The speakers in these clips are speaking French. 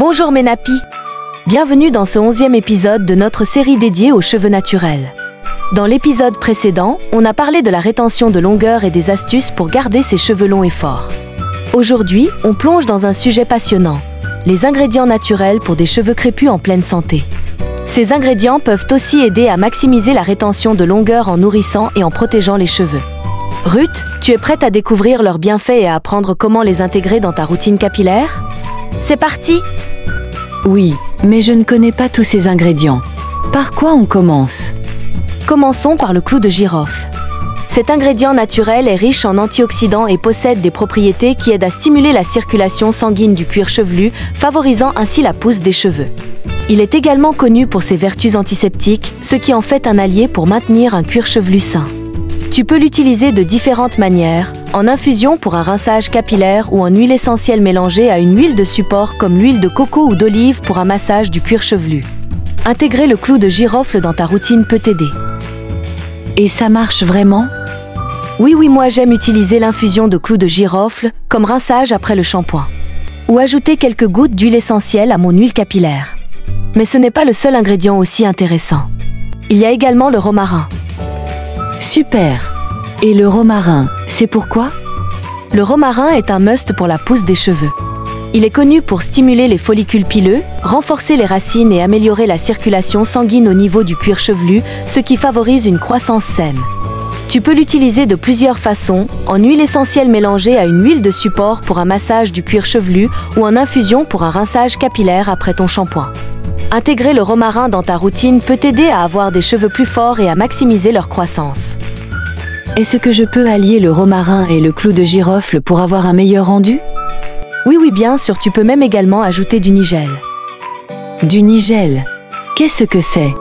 Bonjour mes nappies. Bienvenue dans ce 11e épisode de notre série dédiée aux cheveux naturels. Dans l'épisode précédent, on a parlé de la rétention de longueur et des astuces pour garder ses cheveux longs et forts. Aujourd'hui, on plonge dans un sujet passionnant, les ingrédients naturels pour des cheveux crépus en pleine santé. Ces ingrédients peuvent aussi aider à maximiser la rétention de longueur en nourrissant et en protégeant les cheveux. Ruth, tu es prête à découvrir leurs bienfaits et à apprendre comment les intégrer dans ta routine capillaire? C'est parti! Oui, mais je ne connais pas tous ces ingrédients. Par quoi on commence? Commençons par le clou de girofle. Cet ingrédient naturel est riche en antioxydants et possède des propriétés qui aident à stimuler la circulation sanguine du cuir chevelu, favorisant ainsi la pousse des cheveux. Il est également connu pour ses vertus antiseptiques, ce qui en fait un allié pour maintenir un cuir chevelu sain. Tu peux l'utiliser de différentes manières, en infusion pour un rinçage capillaire ou en huile essentielle mélangée à une huile de support comme l'huile de coco ou d'olive pour un massage du cuir chevelu. Intégrer le clou de girofle dans ta routine peut t'aider. Et ça marche vraiment? Oui, moi j'aime utiliser l'infusion de clou de girofle comme rinçage après le shampoing. Ou ajouter quelques gouttes d'huile essentielle à mon huile capillaire. Mais ce n'est pas le seul ingrédient aussi intéressant. Il y a également le romarin. Super! Et le romarin, c'est pourquoi? Le romarin est un must pour la pousse des cheveux. Il est connu pour stimuler les follicules pileux, renforcer les racines et améliorer la circulation sanguine au niveau du cuir chevelu, ce qui favorise une croissance saine. Tu peux l'utiliser de plusieurs façons, en huile essentielle mélangée à une huile de support pour un massage du cuir chevelu ou en infusion pour un rinçage capillaire après ton shampoing. Intégrer le romarin dans ta routine peut t'aider à avoir des cheveux plus forts et à maximiser leur croissance. Est-ce que je peux allier le romarin et le clou de girofle pour avoir un meilleur rendu? Oui, bien sûr, tu peux même également ajouter du nigel. Du nigel? Qu'est-ce que c'est?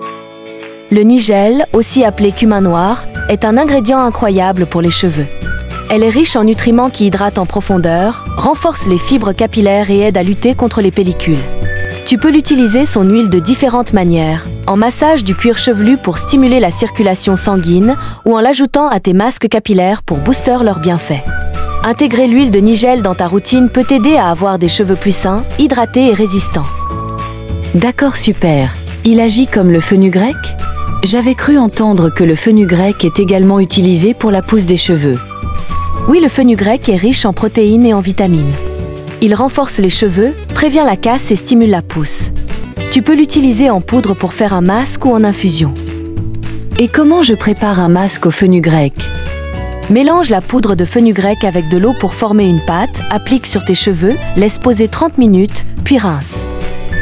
Le nigel, aussi appelé cumin noir, est un ingrédient incroyable pour les cheveux. Elle est riche en nutriments qui hydratent en profondeur, renforcent les fibres capillaires et aident à lutter contre les pellicules. Tu peux l'utiliser son huile de différentes manières, en massage du cuir chevelu pour stimuler la circulation sanguine ou en l'ajoutant à tes masques capillaires pour booster leurs bienfaits. Intégrer l'huile de nigel dans ta routine peut t'aider à avoir des cheveux plus sains, hydratés et résistants. D'accord, super. Il agit comme le fenugrec? J'avais cru entendre que le fenugrec est également utilisé pour la pousse des cheveux. Oui, le fenugrec est riche en protéines et en vitamines. Il renforce les cheveux, prévient la casse et stimule la pousse. Tu peux l'utiliser en poudre pour faire un masque ou en infusion. Et comment je prépare un masque au fenugrec? Mélange la poudre de fenugrec avec de l'eau pour former une pâte, applique sur tes cheveux, laisse poser 30 minutes, puis rince.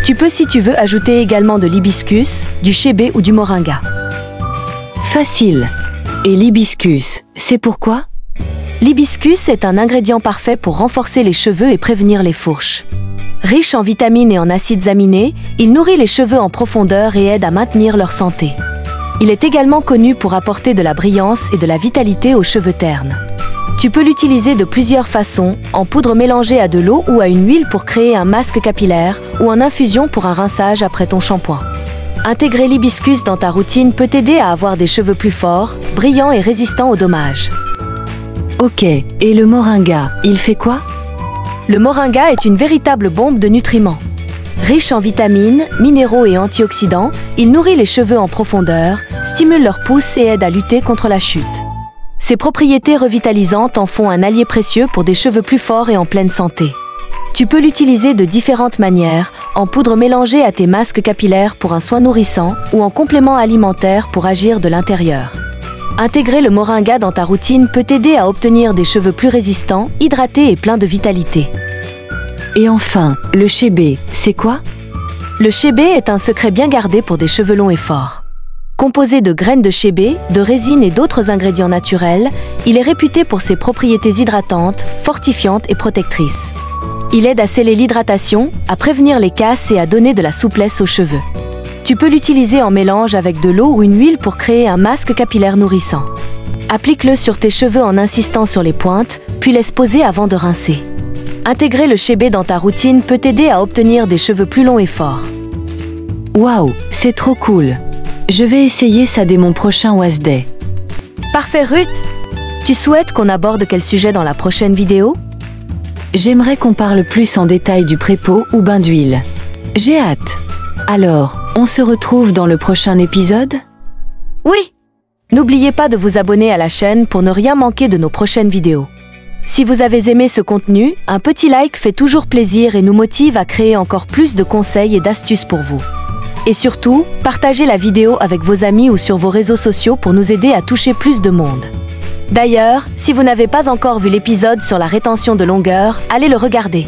Tu peux, si tu veux, ajouter également de l'hibiscus, du chébé ou du moringa. Facile. Et l'hibiscus, c'est pourquoi? L'hibiscus est un ingrédient parfait pour renforcer les cheveux et prévenir les fourches. Riche en vitamines et en acides aminés, il nourrit les cheveux en profondeur et aide à maintenir leur santé. Il est également connu pour apporter de la brillance et de la vitalité aux cheveux ternes. Tu peux l'utiliser de plusieurs façons, en poudre mélangée à de l'eau ou à une huile pour créer un masque capillaire ou en infusion pour un rinçage après ton shampoing. Intégrer l'hibiscus dans ta routine peut t'aider à avoir des cheveux plus forts, brillants et résistants aux dommages. Ok, et le moringa, il fait quoi? Le moringa est une véritable bombe de nutriments. Riche en vitamines, minéraux et antioxydants, il nourrit les cheveux en profondeur, stimule leur pousse et aide à lutter contre la chute. Ses propriétés revitalisantes en font un allié précieux pour des cheveux plus forts et en pleine santé. Tu peux l'utiliser de différentes manières, en poudre mélangée à tes masques capillaires pour un soin nourrissant ou en complément alimentaire pour agir de l'intérieur. Intégrer le moringa dans ta routine peut t'aider à obtenir des cheveux plus résistants, hydratés et pleins de vitalité. Et enfin, le chébé, c'est quoi? Le chébé est un secret bien gardé pour des cheveux longs et forts. Composé de graines de chébé, de résine et d'autres ingrédients naturels, il est réputé pour ses propriétés hydratantes, fortifiantes et protectrices. Il aide à sceller l'hydratation, à prévenir les casses et à donner de la souplesse aux cheveux. Tu peux l'utiliser en mélange avec de l'eau ou une huile pour créer un masque capillaire nourrissant. Applique-le sur tes cheveux en insistant sur les pointes, puis laisse poser avant de rincer. Intégrer le chébé dans ta routine peut t'aider à obtenir des cheveux plus longs et forts. Waouh, c'est trop cool! Je vais essayer ça dès mon prochain Wash Day. Parfait Ruth! Tu souhaites qu'on aborde quel sujet dans la prochaine vidéo? J'aimerais qu'on parle plus en détail du pré-pot ou bain d'huile. J'ai hâte. Alors, on se retrouve dans le prochain épisode? Oui! N'oubliez pas de vous abonner à la chaîne pour ne rien manquer de nos prochaines vidéos. Si vous avez aimé ce contenu, un petit like fait toujours plaisir et nous motive à créer encore plus de conseils et d'astuces pour vous. Et surtout, partagez la vidéo avec vos amis ou sur vos réseaux sociaux pour nous aider à toucher plus de monde. D'ailleurs, si vous n'avez pas encore vu l'épisode sur la rétention de longueur, allez le regarder.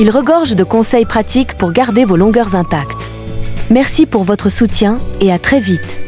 Il regorge de conseils pratiques pour garder vos longueurs intactes. Merci pour votre soutien et à très vite.